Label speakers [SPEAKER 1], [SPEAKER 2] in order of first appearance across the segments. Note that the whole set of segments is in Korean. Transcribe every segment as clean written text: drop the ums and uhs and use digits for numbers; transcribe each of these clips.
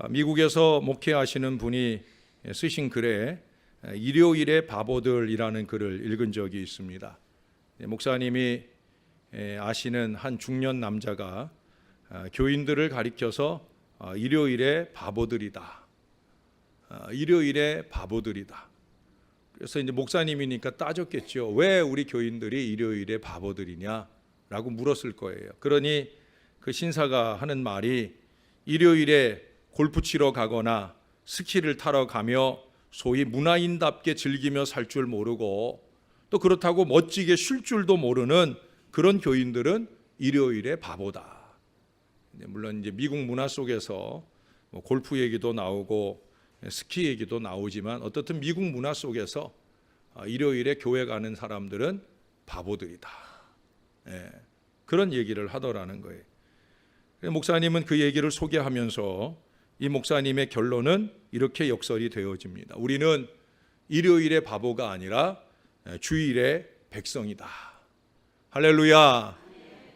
[SPEAKER 1] 미국에서 목회하시는 분이 쓰신 글에 일요일의 바보들이라는 글을 읽은 적이 있습니다. 목사님이 아시는 한 중년 남자가 교인들을 가리켜서 일요일의 바보들이다. 일요일의 바보들이다. 그래서 이제 목사님이니까 따졌겠죠. 왜 우리 교인들이 일요일에 바보들이냐라고 물었을 거예요. 그러니 그 신사가 하는 말이 일요일에 골프 치러 가거나 스키를 타러 가며 소위 문화인답게 즐기며 살 줄 모르고 또 그렇다고 멋지게 쉴 줄도 모르는 그런 교인들은 일요일에 바보다. 물론 이제 미국 문화 속에서 골프 얘기도 나오고 스키 얘기도 나오지만 어떻든 미국 문화 속에서 일요일에 교회 가는 사람들은 바보들이다. 그런 얘기를 하더라는 거예요. 목사님은 그 얘기를 소개하면서 이 목사님의 결론은 이렇게 역설이 되어집니다. 우리는 일요일의 바보가 아니라 주일의 백성이다. 할렐루야.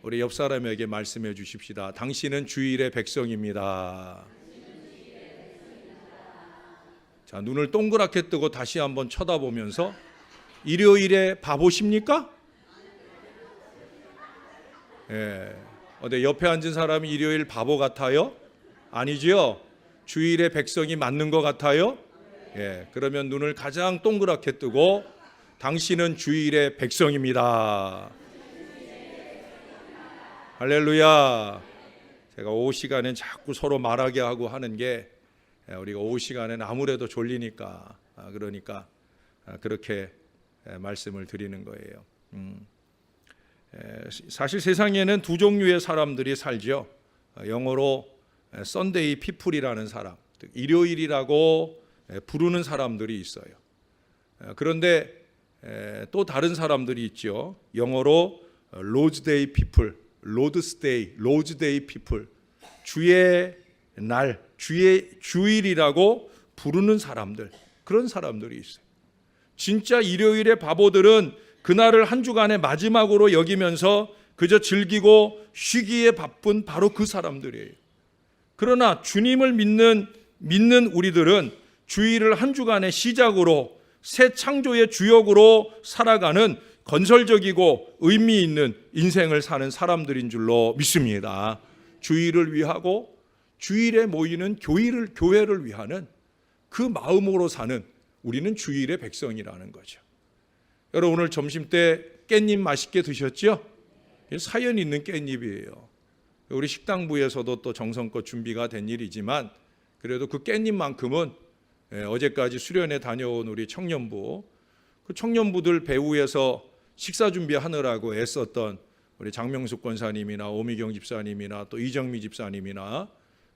[SPEAKER 1] 우리 옆 사람에게 말씀해 주십시다. 당신은 주일의 백성입니다. 자, 눈을 동그랗게 뜨고 다시 한번 쳐다보면서 일요일에 바보십니까? 옆에 앉은 사람이 일요일 바보 같아요? 아니지요? 주일의 백성이 맞는 것 같아요? 그러면 눈을 가장 동그랗게 뜨고 당신은 주일의 백성입니다. 할렐루야. 제가 오후 시간엔 자꾸 서로 말하게 하고 하는 게 우리가 오후 시간엔 아무래도 졸리니까 그러니까 그렇게 말씀을 드리는 거예요. 사실 세상에는 두 종류의 사람들이 살죠. 영어로 Sunday people이라는 사람, 일요일이라고 부르는 사람들이 있어요. 그런데 또 다른 사람들이 있죠. 영어로 Lord's Day people, Lord's Day people, 주의 날, 주일이라고 부르는 사람들, 그런 사람들이 있어요. 진짜 일요일의 바보들은 그날을 한 주간의 마지막으로 여기면서 그저 즐기고 쉬기에 바쁜 바로 그 사람들이에요. 그러나 주님을 믿는 우리들은 주일을 한 주간의 시작으로 새 창조의 주역으로 살아가는 건설적이고 의미 있는 인생을 사는 사람들인 줄로 믿습니다. 주일을 위하고 주일에 모이는 교회를 위하는 그 마음으로 사는 우리는 주일의 백성이라는 거죠. 여러분 오늘 점심 때 깻잎 맛있게 드셨죠? 사연 있는 깻잎이에요. 우리 식당부에서도 또 정성껏 준비가 된 일이지만 그래도 그 깻잎만큼은 어제까지 수련회 다녀온 우리 청년부, 그 청년부들 배후에서 식사 준비하느라고 애썼던 우리 장명숙 권사님이나 오미경 집사님이나 또 이정미 집사님이나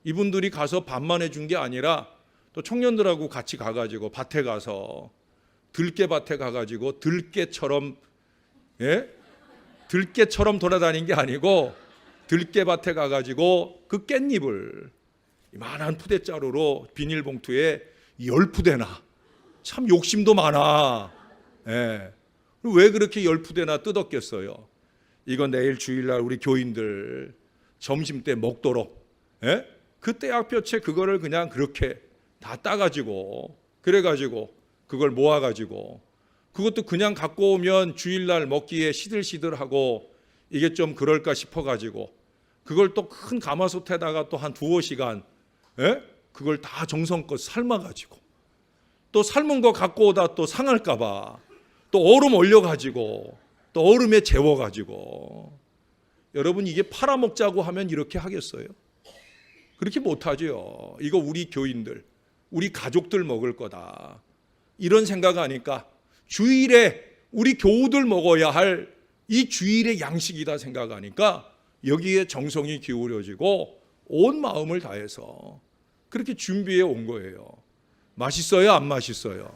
[SPEAKER 1] 이분들이 가서 밥만 해준 게 아니라 또 청년들하고 같이 가가지고 밭에 가서 들깨밭에 가가지고 들깨처럼 돌아다닌 게 아니고 들깨밭에 가가지고 그 깻잎을 이만한 푸대자루로 비닐봉투에 10푸대나, 참 욕심도 많아. 왜 그렇게 10푸대나 뜯었겠어요? 이건 내일 주일날 우리 교인들 점심 때 먹도록 그 떼약볕에 그거를 그냥 그렇게 다 따가지고 그래가지고 그걸 모아가지고 그것도 그냥 갖고 오면 주일날 먹기에 시들시들하고 이게 좀 그럴까 싶어가지고 그걸 또 큰 가마솥에다가 또 한 2-5시간 그걸 다 정성껏 삶아가지고 또 삶은 거 갖고 오다 또 상할까봐 또 얼음 올려가지고 또 얼음에 재워가지고 여러분 이게 팔아먹자고 하면 이렇게 하겠어요? 그렇게 못하죠. 이거 우리 교인들, 우리 가족들 먹을 거다. 이런 생각하니까 주일에 우리 교우들 먹어야 할 이 주일의 양식이다 생각하니까 여기에 정성이 기울여지고 온 마음을 다해서 그렇게 준비해 온 거예요. 맛있어요? 안 맛있어요?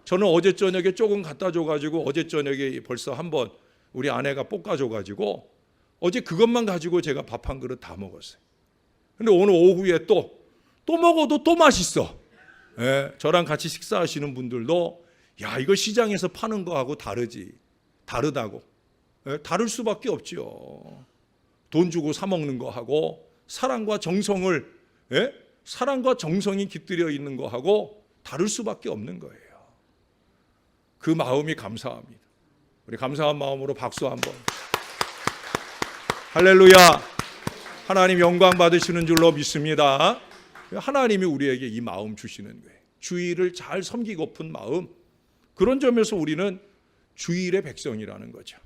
[SPEAKER 1] 저는 어제 저녁에 조금 갖다 줘가지고 어제 저녁에 벌써 한번 우리 아내가 볶아줘가지고 어제 그것만 가지고 제가 밥 한 그릇 다 먹었어요. 근데 오늘 오후에 또 먹어도 또 맛있어. 저랑 같이 식사하시는 분들도 야 이거 시장에서 파는 거하고 다르다고. 다를 수밖에 없죠. 돈 주고 사 먹는 거하고 사랑과 정성을 사랑과 정성이 깃들여 있는 거하고 다를 수밖에 없는 거예요. 그 마음이 감사합니다. 우리 감사한 마음으로 박수 한번. 할렐루야. 하나님 영광 받으시는 줄로 믿습니다. 하나님이 우리에게 이 마음 주시는 거예요. 주일을 잘 섬기고픈 마음. 그런 점에서 우리는 주일의 백성이라는 거죠.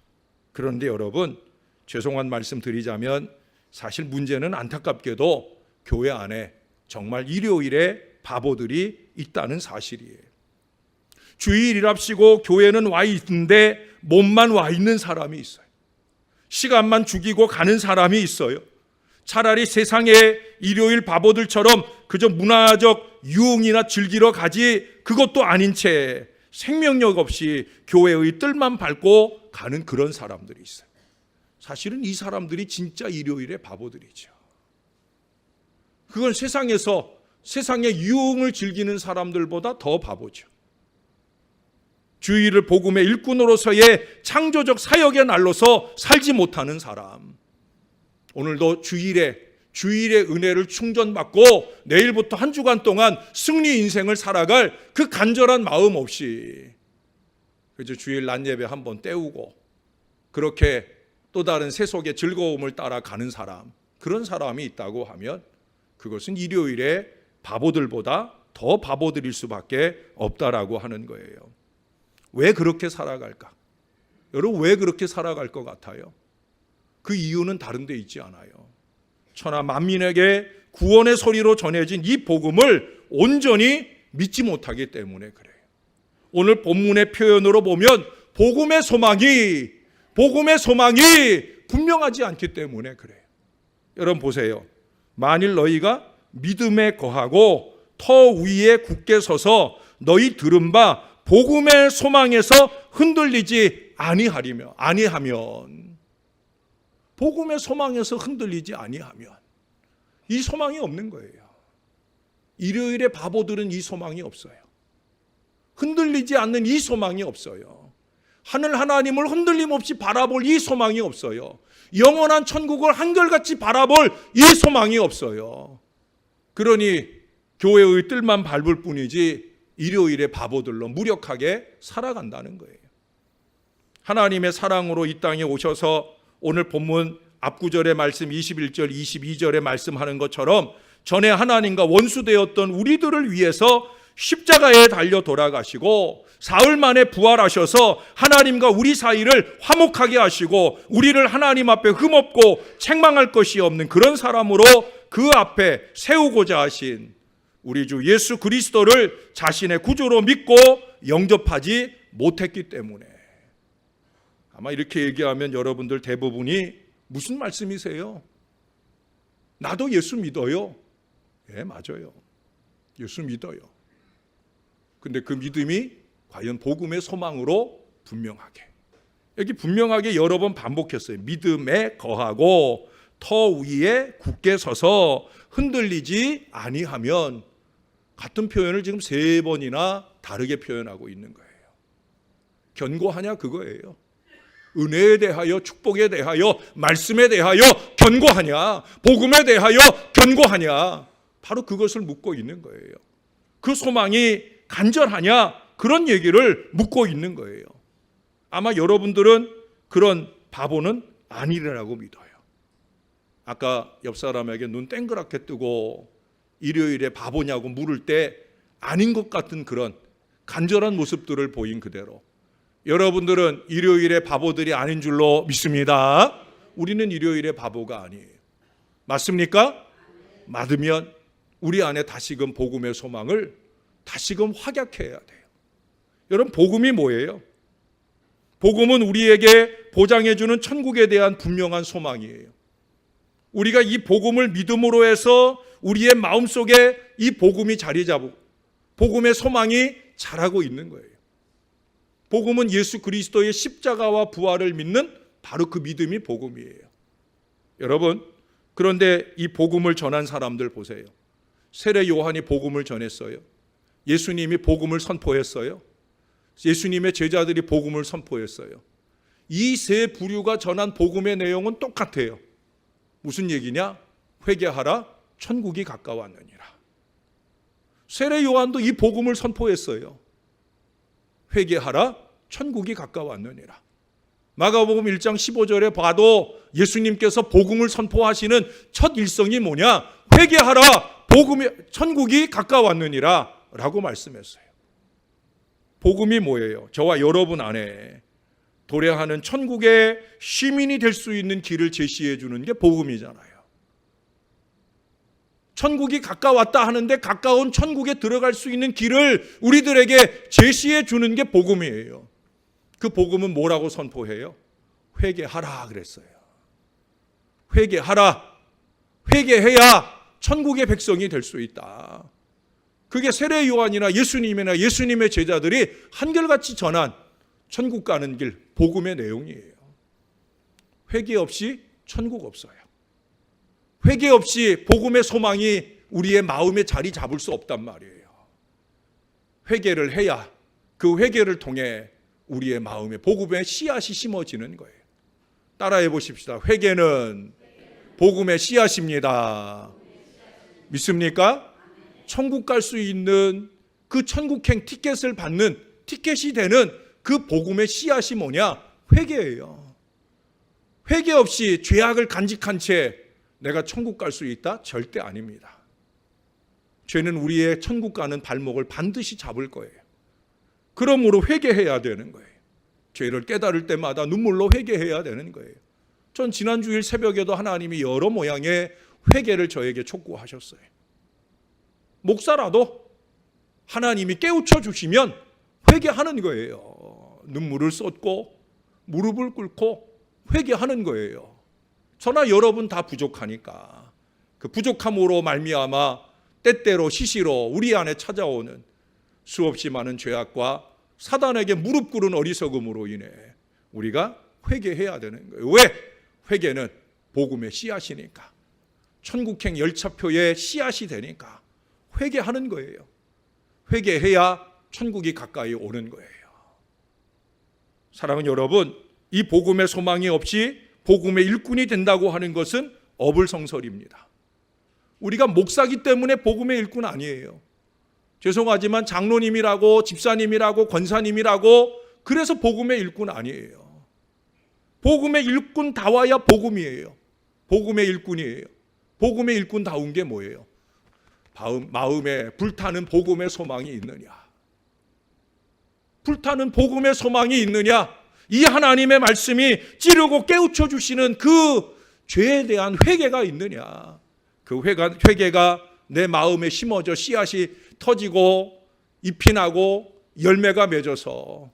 [SPEAKER 1] 그런데 여러분, 죄송한 말씀 드리자면 사실 문제는 안타깝게도 교회 안에 정말 일요일에 바보들이 있다는 사실이에요. 주일이랍시고 교회는 와 있는데 몸만 와 있는 사람이 있어요. 시간만 죽이고 가는 사람이 있어요. 차라리 세상의 일요일 바보들처럼 그저 문화적 유흥이나 즐기러 가지 그것도 아닌 채 생명력 없이 교회의 뜰만 밟고 가는 그런 사람들이 있어요. 사실은 이 사람들이 진짜 일요일의 바보들이죠. 그건 세상에서 세상의 유흥을 즐기는 사람들보다 더 바보죠. 주일을 복음의 일꾼으로서의 창조적 사역의 날로서 살지 못하는 사람. 오늘도 주일의 은혜를 충전받고 내일부터 한 주간 동안 승리 인생을 살아갈 그 간절한 마음 없이 그저 주일 낮 예배 한번 때우고 그렇게 또 다른 세속의 즐거움을 따라가는 사람, 그런 사람이 있다고 하면 그것은 일요일에 바보들보다 더 바보들일 수밖에 없다라고 하는 거예요. 왜 그렇게 살아갈까? 여러분, 왜 그렇게 살아갈 것 같아요? 그 이유는 다른 데 있지 않아요. 천하 만민에게 구원의 소리로 전해진 이 복음을 온전히 믿지 못하기 때문에 그래요. 오늘 본문의 표현으로 보면 복음의 소망이 분명하지 않기 때문에 그래요. 여러분 보세요. 만일 너희가 믿음에 거하고 터 위에 굳게 서서 너희 들은 바 복음의 소망에서 흔들리지 아니하면 복음의 소망에서 흔들리지 아니하면 이 소망이 없는 거예요. 일요일에 바보들은 이 소망이 없어요. 흔들리지 않는 이 소망이 없어요. 하늘 하나님을 흔들림 없이 바라볼 이 소망이 없어요. 영원한 천국을 한결같이 바라볼 이 소망이 없어요. 그러니 교회의 뜰만 밟을 뿐이지 일요일에 바보들로 무력하게 살아간다는 거예요. 하나님의 사랑으로 이 땅에 오셔서 오늘 본문 앞구절의 말씀 21절 22절에 말씀하는 것처럼 전에 하나님과 원수되었던 우리들을 위해서 십자가에 달려 돌아가시고 사흘 만에 부활하셔서 하나님과 우리 사이를 화목하게 하시고 우리를 하나님 앞에 흠없고 책망할 것이 없는 그런 사람으로 그 앞에 세우고자 하신 우리 주 예수 그리스도를 자신의 구주로 믿고 영접하지 못했기 때문에. 아마 이렇게 얘기하면 여러분들 대부분이 무슨 말씀이세요? 나도 예수 믿어요. 예, 맞아요. 예수 믿어요. 근데 그 믿음이 과연 복음의 소망으로 분명하게, 여기 분명하게 여러 번 반복했어요. 믿음에 거하고 터 위에 굳게 서서 흔들리지 아니하면, 같은 표현을 지금 3번이나 다르게 표현하고 있는 거예요. 견고하냐 그거예요. 은혜에 대하여, 축복에 대하여, 말씀에 대하여 견고하냐, 복음에 대하여 견고하냐, 바로 그것을 묻고 있는 거예요. 그 소망이 간절하냐, 그런 얘기를 묻고 있는 거예요. 아마 여러분들은 그런 바보는 아니라고 믿어요. 아까 옆 사람에게 눈 땡그랗게 뜨고 일요일에 바보냐고 물을 때 아닌 것 같은 그런 간절한 모습들을 보인 그대로 여러분들은 일요일에 바보들이 아닌 줄로 믿습니다. 우리는 일요일에 바보가 아니에요. 맞습니까? 맞으면 우리 안에 다시금 복음의 소망을 다시금 확약해야 돼요. 여러분, 복음이 뭐예요? 복음은 우리에게 보장해주는 천국에 대한 분명한 소망이에요. 우리가 이 복음을 믿음으로 해서 우리의 마음속에 이 복음이 자리 잡고 복음의 소망이 자라고 있는 거예요. 복음은 예수 그리스도의 십자가와 부활을 믿는 바로 그 믿음이 복음이에요. 여러분, 그런데 이 복음을 전한 사람들 보세요. 세례 요한이 복음을 전했어요. 예수님이 복음을 선포했어요. 예수님의 제자들이 복음을 선포했어요. 이 세 부류가 전한 복음의 내용은 똑같아요. 무슨 얘기냐? 회개하라, 천국이 가까웠느니라. 세례 요한도 이 복음을 선포했어요. 회개하라, 천국이 가까웠느니라. 마가복음 1장 15절에 봐도 예수님께서 복음을 선포하시는 첫 일성이 뭐냐? 회개하라, 천국이 가까웠느니라 라고 말씀했어요. 복음이 뭐예요? 저와 여러분 안에 도래하는 천국의 시민이 될 수 있는 길을 제시해 주는 게 복음이잖아요. 천국이 가까웠다 하는데 가까운 천국에 들어갈 수 있는 길을 우리들에게 제시해 주는 게 복음이에요. 그 복음은 뭐라고 선포해요? 회개하라 그랬어요. 회개하라. 회개해야 천국의 백성이 될 수 있다. 그게 세례 요한이나 예수님이나 예수님의 제자들이 한결같이 전한 천국 가는 길, 복음의 내용이에요. 회개 없이 천국 없어요. 회개 없이 복음의 소망이 우리의 마음에 자리 잡을 수 없단 말이에요. 회개를 해야 그 회개를 통해 우리의 마음에 복음의 씨앗이 심어지는 거예요. 따라해 보십시다. 회개는 복음의 씨앗입니다. 믿습니까? 천국 갈 수 있는 그 천국행 티켓을 받는 티켓이 되는 그 복음의 씨앗이 뭐냐? 회개예요. 회개 없이 죄악을 간직한 채 내가 천국 갈 수 있다? 절대 아닙니다. 죄는 우리의 천국 가는 발목을 반드시 잡을 거예요. 그러므로 회개해야 되는 거예요. 죄를 깨달을 때마다 눈물로 회개해야 되는 거예요. 전 지난 주일 새벽에도 하나님이 여러 모양의 회개를 저에게 촉구하셨어요. 목사라도 하나님이 깨우쳐 주시면 회개하는 거예요. 눈물을 쏟고 무릎을 꿇고 회개하는 거예요. 저나 여러분 다 부족하니까 그 부족함으로 말미암아 때때로 시시로 우리 안에 찾아오는 수없이 많은 죄악과 사단에게 무릎 꿇은 어리석음으로 인해 우리가 회개해야 되는 거예요. 왜? 회개는 복음의 씨앗이니까. 천국행 열차표의 씨앗이 되니까 회개하는 거예요. 회개해야 천국이 가까이 오는 거예요. 사랑하는 여러분, 이 복음의 소망이 없이 복음의 일꾼이 된다고 하는 것은 어불성설입니다. 우리가 목사기 때문에 복음의 일꾼 아니에요. 죄송하지만 장로님이라고 집사님이라고 권사님이라고 그래서 복음의 일꾼 아니에요. 복음의 일꾼 다와야 복음이에요. 복음의 일꾼이에요. 복음의 일꾼다운 게 뭐예요? 마음에 불타는 복음의 소망이 있느냐? 불타는 복음의 소망이 있느냐? 이 하나님의 말씀이 찌르고 깨우쳐 주시는 그 죄에 대한 회개가 있느냐? 그 회개가 내 마음에 심어져 씨앗이 터지고 잎이 나고 열매가 맺어서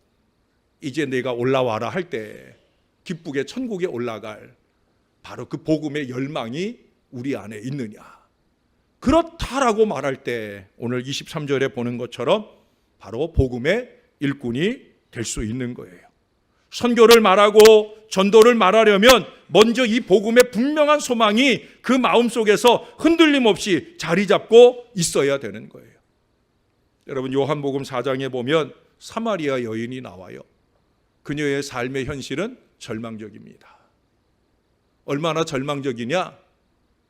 [SPEAKER 1] 이제 내가 올라와라 할 때 기쁘게 천국에 올라갈 바로 그 복음의 열망이 우리 안에 있느냐? 그렇다라고 말할 때 오늘 23절에 보는 것처럼 바로 복음의 일꾼이 될 수 있는 거예요. 선교를 말하고 전도를 말하려면 먼저 이 복음의 분명한 소망이 그 마음속에서 흔들림 없이 자리 잡고 있어야 되는 거예요. 여러분 요한복음 4장에 보면 사마리아 여인이 나와요. 그녀의 삶의 현실은 절망적입니다. 얼마나 절망적이냐?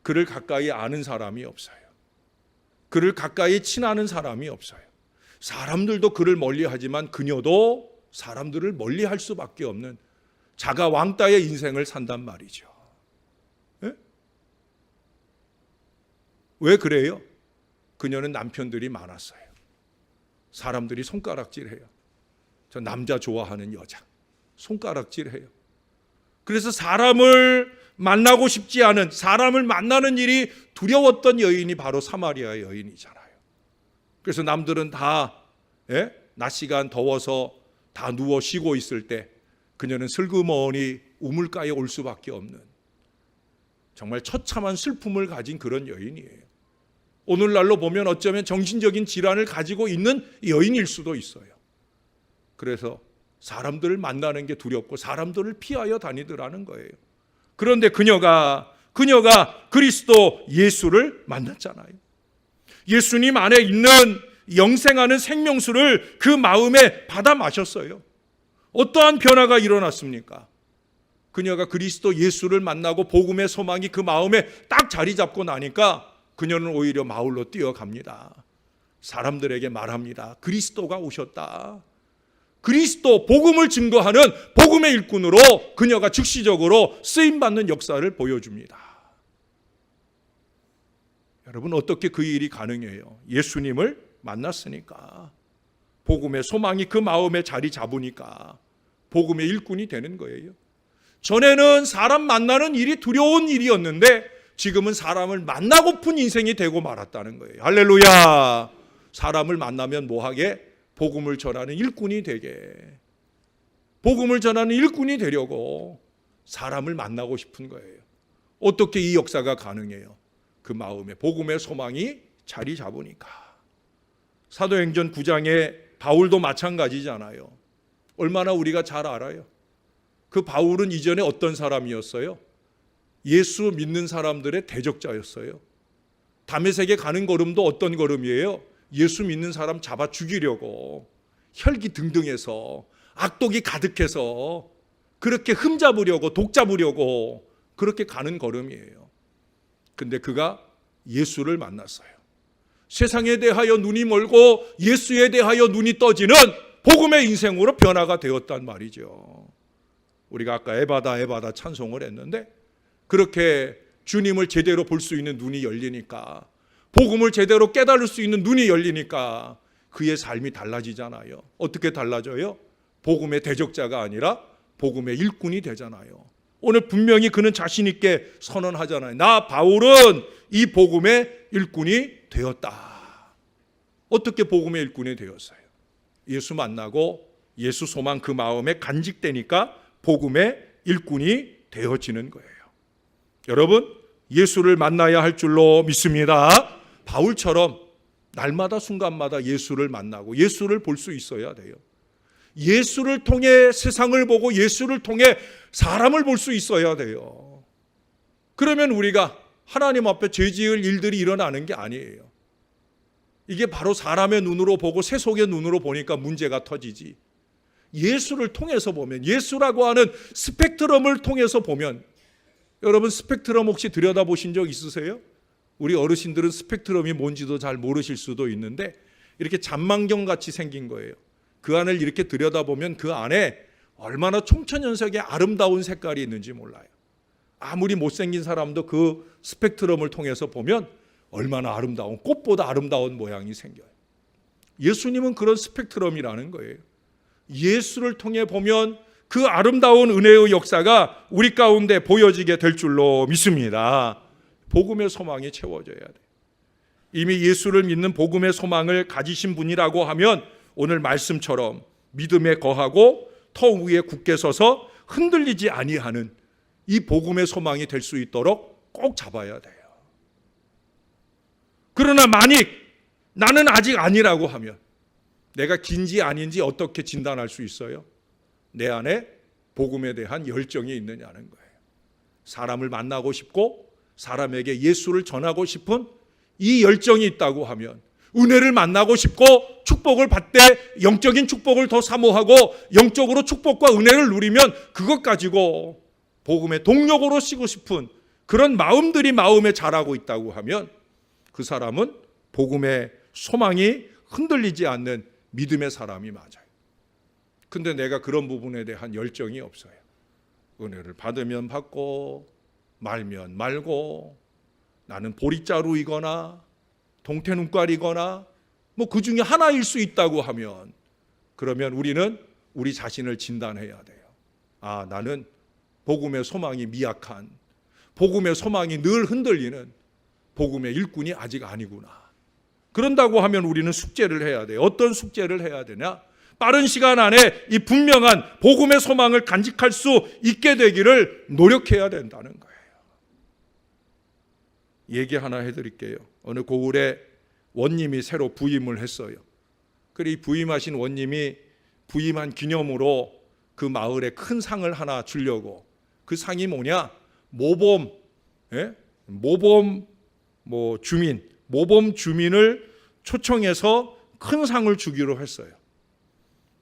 [SPEAKER 1] 그를 가까이 아는 사람이 없어요. 그를 가까이 친하는 사람이 없어요. 사람들도 그를 멀리하지만 그녀도 사람들을 멀리할 수밖에 없는 자가 왕따의 인생을 산단 말이죠. 네? 왜 그래요? 그녀는 남편들이 많았어요. 사람들이 손가락질해요. 저 남자 좋아하는 여자 손가락질해요. 그래서 사람을 만나고 싶지 않은, 사람을 만나는 일이 두려웠던 여인이 바로 사마리아 여인이잖아요. 그래서 남들은 다 낮 시간 더워서 다 누워 쉬고 있을 때 그녀는 슬그머니 우물가에 올 수밖에 없는 정말 처참한 슬픔을 가진 그런 여인이에요. 오늘날로 보면 어쩌면 정신적인 질환을 가지고 있는 여인일 수도 있어요. 그래서 사람들을 만나는 게 두렵고 사람들을 피하여 다니더라는 거예요. 그런데 그녀가 그리스도 예수를 만났잖아요. 예수님 안에 있는 영생하는 생명수를 그 마음에 받아 마셨어요. 어떠한 변화가 일어났습니까? 그녀가 그리스도 예수를 만나고 복음의 소망이 그 마음에 딱 자리 잡고 나니까 그녀는 오히려 마을로 뛰어갑니다. 사람들에게 말합니다. 그리스도가 오셨다. 그리스도 복음을 증거하는 복음의 일꾼으로 그녀가 즉시적으로 쓰임받는 역사를 보여줍니다. 여러분, 어떻게 그 일이 가능해요? 예수님을 만났으니까. 복음의 소망이 그 마음에 자리 잡으니까 복음의 일꾼이 되는 거예요. 전에는 사람 만나는 일이 두려운 일이었는데 지금은 사람을 만나고픈 인생이 되고 말았다는 거예요. 할렐루야. 사람을 만나면 뭐하게? 복음을 전하는 일꾼이 되게. 복음을 전하는 일꾼이 되려고 사람을 만나고 싶은 거예요. 어떻게 이 역사가 가능해요? 그 마음에 복음의 소망이 자리 잡으니까. 사도행전 9장에 바울도 마찬가지잖아요. 얼마나 우리가 잘 알아요. 그 바울은 이전에 어떤 사람이었어요? 예수 믿는 사람들의 대적자였어요. 다메섹에 가는 걸음도 어떤 걸음이에요? 예수 믿는 사람 잡아 죽이려고 혈기등등해서 악독이 가득해서 그렇게 흠잡으려고 독잡으려고 그렇게 가는 걸음이에요. 근데 그가 예수를 만났어요. 세상에 대하여 눈이 멀고 예수에 대하여 눈이 떠지는 복음의 인생으로 변화가 되었단 말이죠. 우리가 아까 에바다 찬송을 했는데 그렇게 주님을 제대로 볼 수 있는 눈이 열리니까, 복음을 제대로 깨달을 수 있는 눈이 열리니까 그의 삶이 달라지잖아요. 어떻게 달라져요? 복음의 대적자가 아니라 복음의 일꾼이 되잖아요. 오늘 분명히 그는 자신 있게 선언하잖아요. 나 바울은 이 복음의 일꾼이 되었다. 어떻게 복음의 일꾼이 되었어요? 예수 만나고 예수 소망 그 마음에 간직되니까 복음의 일꾼이 되어지는 거예요. 여러분, 예수를 만나야 할 줄로 믿습니다. 바울처럼 날마다 순간마다 예수를 만나고 예수를 볼 수 있어야 돼요. 예수를 통해 세상을 보고 예수를 통해 사람을 볼 수 있어야 돼요. 그러면 우리가 하나님 앞에 죄 지을 일들이 일어나는 게 아니에요. 이게 바로 사람의 눈으로 보고 세속의 눈으로 보니까 문제가 터지지. 예수를 통해서 보면, 예수라고 하는 스펙트럼을 통해서 보면, 여러분 스펙트럼 혹시 들여다보신 적 있으세요? 우리 어르신들은 스펙트럼이 뭔지도 잘 모르실 수도 있는데 이렇게 잔망경 같이 생긴 거예요. 그 안을 이렇게 들여다보면 그 안에 얼마나 총천연색의 아름다운 색깔이 있는지 몰라요. 아무리 못생긴 사람도 그 스펙트럼을 통해서 보면 얼마나 아름다운, 꽃보다 아름다운 모양이 생겨요. 예수님은 그런 스펙트럼이라는 거예요. 예수를 통해 보면 그 아름다운 은혜의 역사가 우리 가운데 보여지게 될 줄로 믿습니다. 복음의 소망이 채워져야 돼요. 이미 예수를 믿는 복음의 소망을 가지신 분이라고 하면 오늘 말씀처럼 믿음에 거하고 터 위에 굳게 서서 흔들리지 아니하는 이 복음의 소망이 될 수 있도록 꼭 잡아야 돼요. 그러나 만약 나는 아직 아니라고 하면 내가 긴지 아닌지 어떻게 진단할 수 있어요? 내 안에 복음에 대한 열정이 있느냐는 거예요. 사람을 만나고 싶고 사람에게 예수를 전하고 싶은 이 열정이 있다고 하면, 은혜를 만나고 싶고 축복을 받되 영적인 축복을 더 사모하고 영적으로 축복과 은혜를 누리면 그것 가지고 복음의 동력으로 쓰고 싶은 그런 마음들이 마음에 자라고 있다고 하면 그 사람은 복음의 소망이 흔들리지 않는 믿음의 사람이 맞아요. 근데 내가 그런 부분에 대한 열정이 없어요. 은혜를 받으면 받고 말면 말고, 나는 보리자루이거나 동태눈깔이거나 뭐 그 중에 하나일 수 있다고 하면, 그러면 우리는 우리 자신을 진단해야 돼요. 아, 나는 복음의 소망이 미약한, 복음의 소망이 늘 흔들리는 복음의 일꾼이 아직 아니구나. 그런다고 하면 우리는 숙제를 해야 돼요. 어떤 숙제를 해야 되냐? 빠른 시간 안에 이 분명한 복음의 소망을 간직할 수 있게 되기를 노력해야 된다는 거예요. 얘기 하나 해드릴게요. 어느 고을에 원님이 새로 부임을 했어요. 그리고 이 부임하신 원님이 부임한 기념으로 그 마을에 큰 상을 하나 주려고, 그 상이 뭐냐? 모범 주민을 초청해서 큰 상을 주기로 했어요.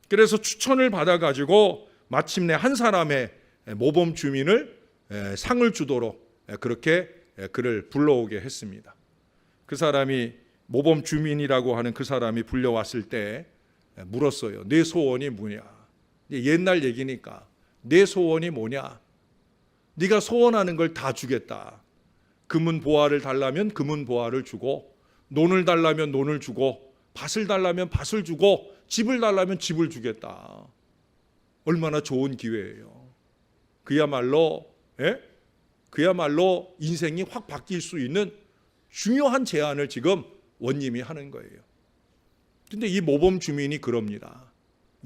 [SPEAKER 1] 그래서 추천을 받아가지고 마침내 한 사람의 모범 주민을 상을 주도록 그렇게 그를 불러오게 했습니다. 그 사람이 모범 주민이라고 하는 그 사람이 불려왔을 때 물었어요. 내 소원이 뭐냐? 옛날 얘기니까 내 소원이 뭐냐? 네가 소원하는 걸 다 주겠다. 금은 보화를 달라면 금은 보화를 주고, 논을 달라면 논을 주고, 밭을 달라면 밭을 주고, 집을 달라면 집을 주겠다. 얼마나 좋은 기회예요. 그야말로 인생이 확 바뀔 수 있는 중요한 제안을 지금 원님이 하는 거예요. 근데 이 모범 주민이 그럽니다.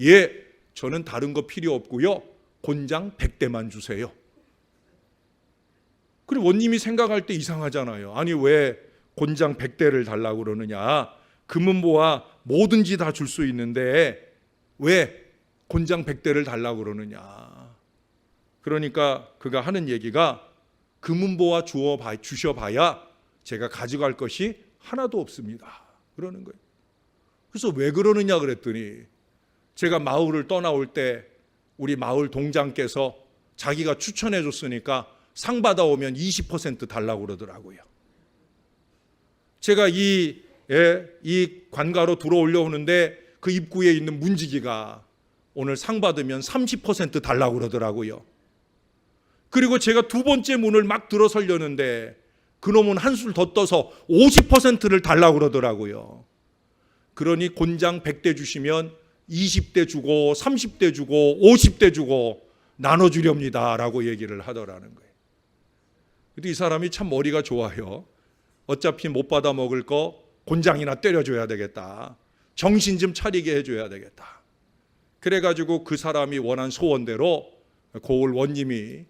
[SPEAKER 1] 예, 저는 다른 거 필요 없고요. 곤장 100대만 주세요. 그리고 원님이 생각할 때 이상하잖아요. 아니 왜 곤장 100대를 달라고 그러느냐. 금은보화 뭐든지 다 줄 수 있는데 왜 곤장 100대를 달라고 그러느냐. 그러니까 그가 하는 얘기가 금은보화 주셔봐야 제가 가져갈 것이 하나도 없습니다. 그러는 거예요. 그래서 왜 그러느냐 그랬더니 제가 마을을 떠나올 때 우리 마을 동장께서 자기가 추천해 줬으니까 상 받아오면 20% 달라고 그러더라고요. 제가 이 관가로 들어오려오는데 그 입구에 있는 문지기가 오늘 상 받으면 30% 달라고 그러더라고요. 그리고 제가 두 번째 문을 막 들어서려는데 그놈은 한술 더 떠서 50%를 달라고 그러더라고요. 그러니 곤장 100대 주시면 20대 주고 30대 주고 50대 주고 나눠주렵니다 라고 얘기를 하더라는 거예요. 근데 이 사람이 참 머리가 좋아요. 어차피 못 받아 먹을 거 곤장이나 때려줘야 되겠다. 정신 좀 차리게 해줘야 되겠다. 그래가지고 그 사람이 원한 소원대로 고을 원님이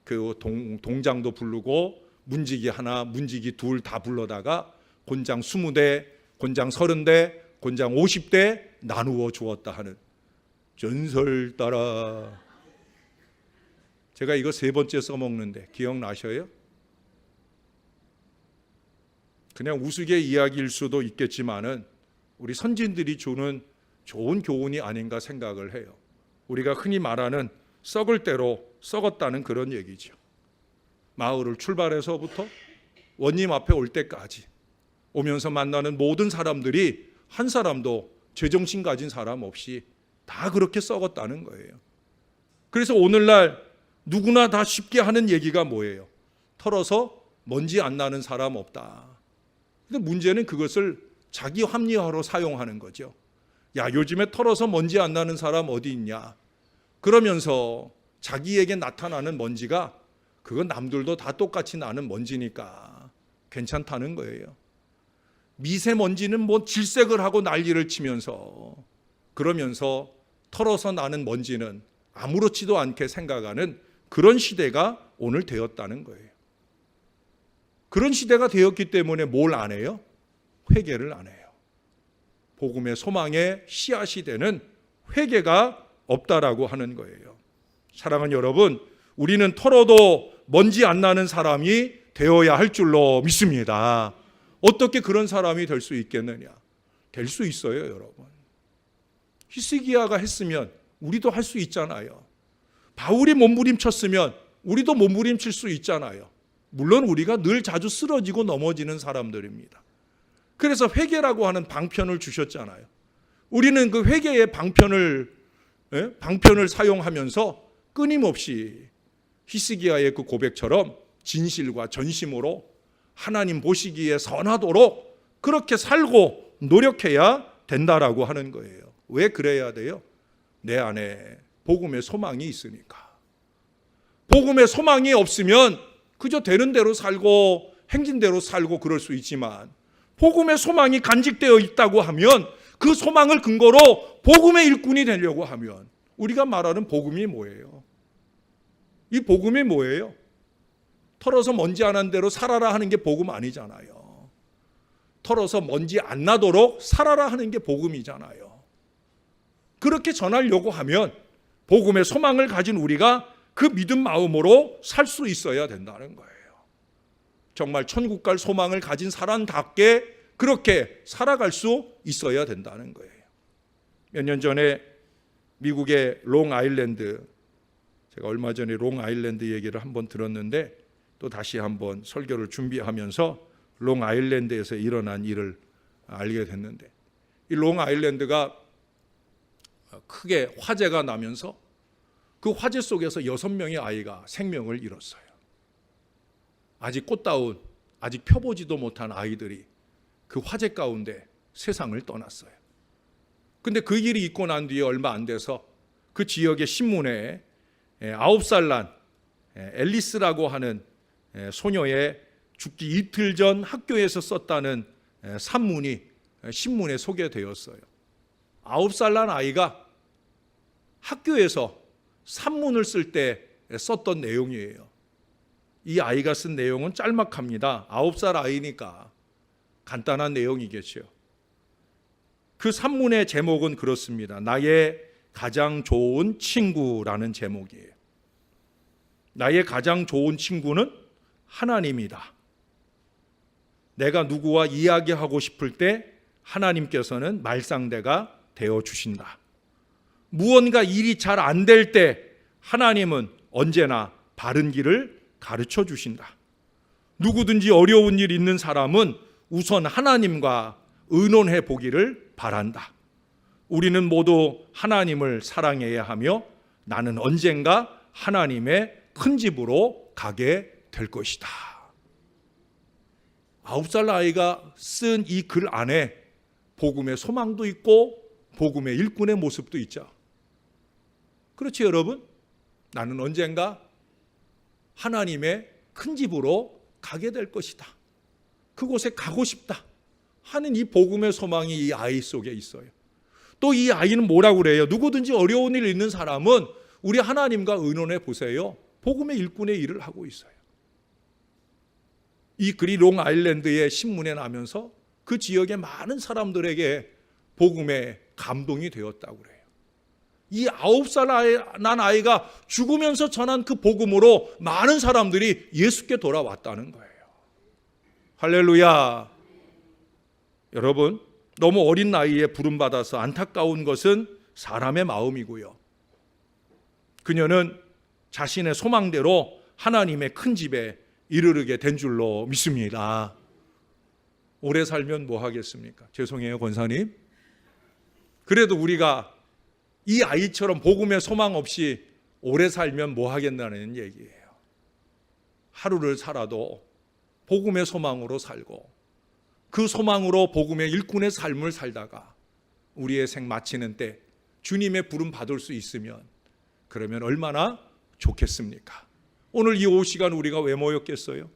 [SPEAKER 1] 그 동장도 부르고 문지기 하나, 문지기 둘 다 불러다가 곤장 20대, 곤장 30대, 곤장 50대 나누어 주었다 하는 전설 따라. 제가 이거 3번째 써먹는데 기억나셔요? 그냥 우스개 이야기일 수도 있겠지만은 우리 선진들이 주는 좋은 교훈이 아닌가 생각을 해요. 우리가 흔히 말하는 썩을 대로 썩었다는 그런 얘기죠. 마을을 출발해서부터 원님 앞에 올 때까지 오면서 만나는 모든 사람들이 한 사람도 제정신 가진 사람 없이 다 그렇게 썩었다는 거예요. 그래서 오늘날 누구나 다 쉽게 하는 얘기가 뭐예요? 털어서 먼지 안 나는 사람 없다. 근데 문제는 그것을 자기 합리화로 사용하는 거죠. 야, 요즘에 털어서 먼지 안 나는 사람 어디 있냐? 그러면서 자기에게 나타나는 먼지가 그건 남들도 다 똑같이 나는 먼지니까 괜찮다는 거예요. 미세먼지는 뭐 질색을 하고 난리를 치면서 그러면서 털어서 나는 먼지는 아무렇지도 않게 생각하는 그런 시대가 오늘 되었다는 거예요. 그런 시대가 되었기 때문에 뭘 안 해요? 회개를 안 해요. 복음의 소망의 씨앗이 되는 회개가 없다라고 하는 거예요. 사랑하는 여러분, 우리는 털어도 먼지 안 나는 사람이 되어야 할 줄로 믿습니다. 어떻게 그런 사람이 될 수 있겠느냐? 될 수 있어요, 여러분. 히스기야가 했으면 우리도 할 수 있잖아요. 바울이 몸부림쳤으면 우리도 몸부림칠 수 있잖아요. 물론 우리가 늘 자주 쓰러지고 넘어지는 사람들입니다. 그래서 회개라고 하는 방편을 주셨잖아요. 우리는 그 회개의 방편을 사용하면서 끊임없이 히스기야의 그 고백처럼 진실과 전심으로 하나님 보시기에 선하도록 그렇게 살고 노력해야 된다라고 하는 거예요. 왜 그래야 돼요? 내 안에 복음의 소망이 있으니까. 복음의 소망이 없으면 그저 되는 대로 살고 행진 대로 살고 그럴 수 있지만 복음의 소망이 간직되어 있다고 하면 그 소망을 근거로 복음의 일꾼이 되려고 하면 우리가 말하는 복음이 뭐예요? 이 복음이 뭐예요? 털어서 먼지 안 난 대로 살아라 하는 게 복음 아니잖아요. 털어서 먼지 안 나도록 살아라 하는 게 복음이잖아요. 그렇게 전하려고 하면 복음의 소망을 가진 우리가 그 믿음 마음으로 살 수 있어야 된다는 거예요. 정말 천국 갈 소망을 가진 사람답게 그렇게 살아갈 수 있어야 된다는 거예요. 몇 년 전에 미국의 롱아일랜드, 제가 얼마 전에 롱아일랜드 얘기를 한번 들었는데 또 다시 한번 설교를 준비하면서 롱아일랜드에서 일어난 일을 알게 됐는데, 이 롱아일랜드가 크게 화재가 나면서 그 화재 속에서 6명의 아이가 생명을 잃었어요. 아직 꽃다운, 아직 펴보지도 못한 아이들이 그 화재 가운데 세상을 떠났어요. 근데 그 일이 있고 난 뒤에 얼마 안 돼서 그 지역의 신문에 9살 난 앨리스라고 하는 소녀의 죽기 이틀 전 학교에서 썼다는 산문이 신문에 소개되었어요. 9살 난 아이가 학교에서 산문을 쓸 때 썼던 내용이에요. 이 아이가 쓴 내용은 짤막합니다. 9살 아이니까 간단한 내용이겠죠. 그 산문의 제목은 그렇습니다. 나의 가장 좋은 친구라는 제목이에요. 나의 가장 좋은 친구는 하나님이다. 내가 누구와 이야기하고 싶을 때 하나님께서는 말상대가 되어 주신다. 무언가 일이 잘 안 될 때 하나님은 언제나 바른 길을 가르쳐 주신다. 누구든지 어려운 일 있는 사람은 우선 하나님과 의논해 보기를 바란다. 우리는 모두 하나님을 사랑해야 하며 나는 언젠가 하나님의 큰 집으로 가게 될 것이다. 9살 아이가 쓴 이 글 안에 복음의 소망도 있고 복음의 일꾼의 모습도 있죠. 그렇지 여러분? 나는 언젠가 하나님의 큰 집으로 가게 될 것이다. 그곳에 가고 싶다 하는 이 복음의 소망이 이 아이 속에 있어요. 또 이 아이는 뭐라고 그래요? 누구든지 어려운 일 있는 사람은 우리 하나님과 의논해 보세요. 복음의 일꾼의 일을 하고 있어요. 이 글이 롱아일랜드의 신문에 나면서 그 지역의 많은 사람들에게 복음의 감동이 되었다고 그래요. 이 9살 난 아이가 죽으면서 전한 그 복음으로 많은 사람들이 예수께 돌아왔다는 거예요. 할렐루야. 여러분, 너무 어린 나이에 부름받아서 안타까운 것은 사람의 마음이고요. 그녀는 자신의 소망대로 하나님의 큰 집에 이르게 된 줄로 믿습니다. 오래 살면 뭐 하겠습니까? 죄송해요, 권사님. 그래도 우리가 이 아이처럼 복음의 소망 없이 오래 살면 뭐 하겠다는 얘기예요. 하루를 살아도 복음의 소망으로 살고 그 소망으로 복음의 일꾼의 삶을 살다가 우리의 생 마치는 때 주님의 부름 받을 수 있으면 그러면 얼마나 좋겠습니까? 오늘 이 오후 시간 우리가 왜 모였겠어요?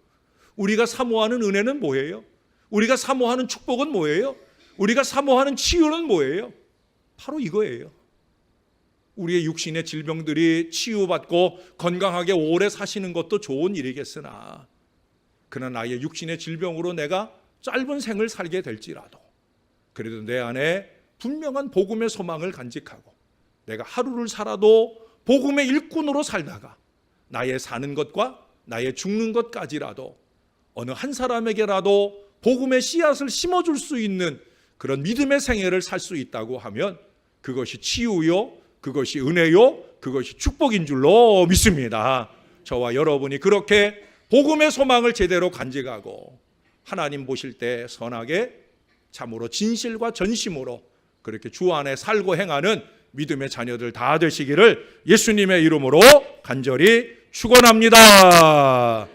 [SPEAKER 1] 우리가 사모하는 은혜는 뭐예요? 우리가 사모하는 축복은 뭐예요? 우리가 사모하는 치유는 뭐예요? 바로 이거예요. 우리의 육신의 질병들이 치유받고 건강하게 오래 사시는 것도 좋은 일이겠으나 그러나 나의 육신의 질병으로 내가 짧은 생을 살게 될지라도 그래도 내 안에 분명한 복음의 소망을 간직하고 내가 하루를 살아도 복음의 일꾼으로 살다가 나의 사는 것과 나의 죽는 것까지라도 어느 한 사람에게라도 복음의 씨앗을 심어줄 수 있는 그런 믿음의 생애를 살 수 있다고 하면 그것이 치유요, 그것이 은혜요, 그것이 축복인 줄로 믿습니다. 저와 여러분이 그렇게 복음의 소망을 제대로 간직하고 하나님 보실 때 선하게 참으로 진실과 전심으로 그렇게 주 안에 살고 행하는 믿음의 자녀들 다 되시기를 예수님의 이름으로 간절히 축원합니다.